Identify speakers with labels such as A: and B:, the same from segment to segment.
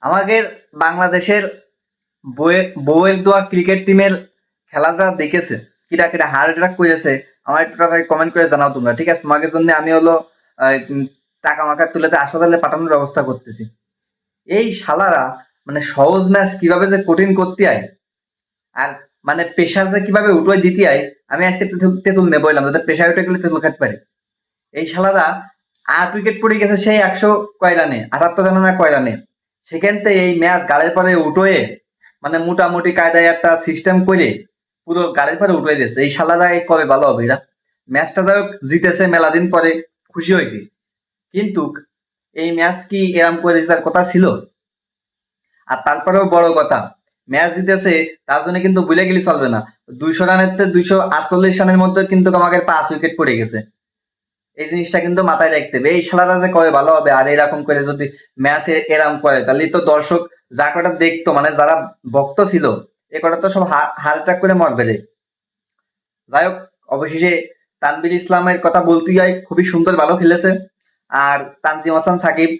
A: আমাদের বাংলাদেশের বউয়ের দোয়া ক্রিকেট টিমের খেলা যা দেখেছে, কিরা কিরা হার্ট অ্যাটাক করেছে, আমার একটু কমেন্ট করে জানাও তোমরা। ঠিক আছে, তোমাদের জন্য আমি হলো টাকা মাকা তুলে হাসপাতালে পাঠানোর ব্যবস্থা করতেছি। এই শালারা মানে সহজ ম্যাচ কিভাবে যে কঠিন করতে হয়, আর মানে প্রেশার যে কিভাবে উঠোয় দিতে হয়। আমি আজকে তেঁতুল নেবো এলাম, যাতে প্রেশার উঠে গেলে তেঁতুল খেতে পারি। এই শালারা 8 উইকেট পড়ে গেছে সেই 100 কয় রানে, 78 রানে না কয় রানে। সেখানতে এই ম্যাচ গালের পরে উঠোয়ে মানে মোটামুটি কায়দায় একটা সিস্টেম করে পুরো গালের পরে উঠে দিয়েছে। এই শালারা কবে ভালো হবে এরা। ম্যাচটা যাই হোক জিতেছে, মেলা দিন পরে খুশি হয়েছি, কিন্তু এই ম্যাচ কি এরম করে জেতার কথা ছিল? আর তারপরেও বড় কথা, ম্যাচ জিতেছে তার জন্য কিন্তু ভুলে গেলে চলবে না। 200 রানের 248 রানের মধ্যে কিন্তু আমাকে 5 উইকেট পড়ে গেছে। এই জিনিসটা কিন্তু মাথায় রাখতে হবে। এই শালারা যে কবে ভালো হবে, আর এরকম করে যদি ম্যাচে এরকম করে তাহলে তো দর্শক যা কটা দেখতো, মানে যারা ভক্ত ছিল এ কটা তো সব হার্ট অ্যাটাক করে মরবে রে। যাই হোক, অবশেষে তানভীর ইসলামের কথা বলতেই হয়, খুবই সুন্দর ভালো খেলেছে। আর তানজিম হাসান সাকিব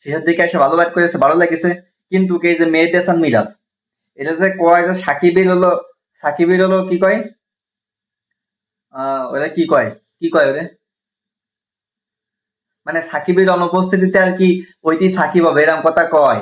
A: শেষের দিকে এসে ভালো ব্যাট করেছে, ভালো লেগেছে। কিন্তু এই যে মেহেদী হাসান মিরাজ, এটা যে কয় যে সাকিবের হলো কি কয়, ওরা কি কয়, কি কয় ওরে, মানে সাকিবের অনুপস্থিতিতে আর কি ওইটি সাকিব হবে এরকম কথা কয়।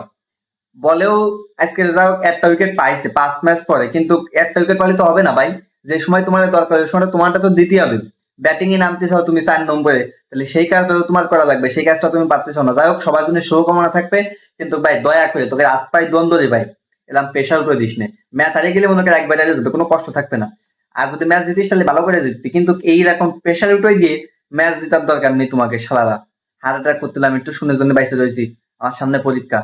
A: বলেও আজকে যাও একটা উইকেট পাইছে 5 ম্যাচ পরে, কিন্তু একটা উইকেট পাইলে তো হবে না ভাই। যে সময় তোমার দরকার ওই সময় তোমারটা তো দিতে হবে। ব্যাটিং এ নামতে চাও তুমি 4 নম্বরে, তাহলে সেই কাজটা তো তোমার করা লাগবে, সেই কাজটা তুমি পারতেছো না। যাই হোক, সবার জন্য শুভকামনা থাকবে। কিন্তু ভাই দয়া করে তোকে হাত পায়ে দ্বন্দ্ব রে ভাই, এরকম প্রেশার করে দিস না। ম্যাচ হারিয়ে গেলে মনে করে একবার হারিয়ে যাবে, কোনো কষ্ট থাকবে না। আর যদি ম্যাচ জিতিস তাহলে ভালো করে জিতবি, কিন্তু এইরকম প্রেশার উঠে দিয়ে ম্যাচ জেতার দরকার নেই তোমাকে। শালারা হার্ট অ্যাটাক করতে, আমি একটু শুনে জন্য বাইসে রয়েছি, আমার সামনে পরীক্ষা।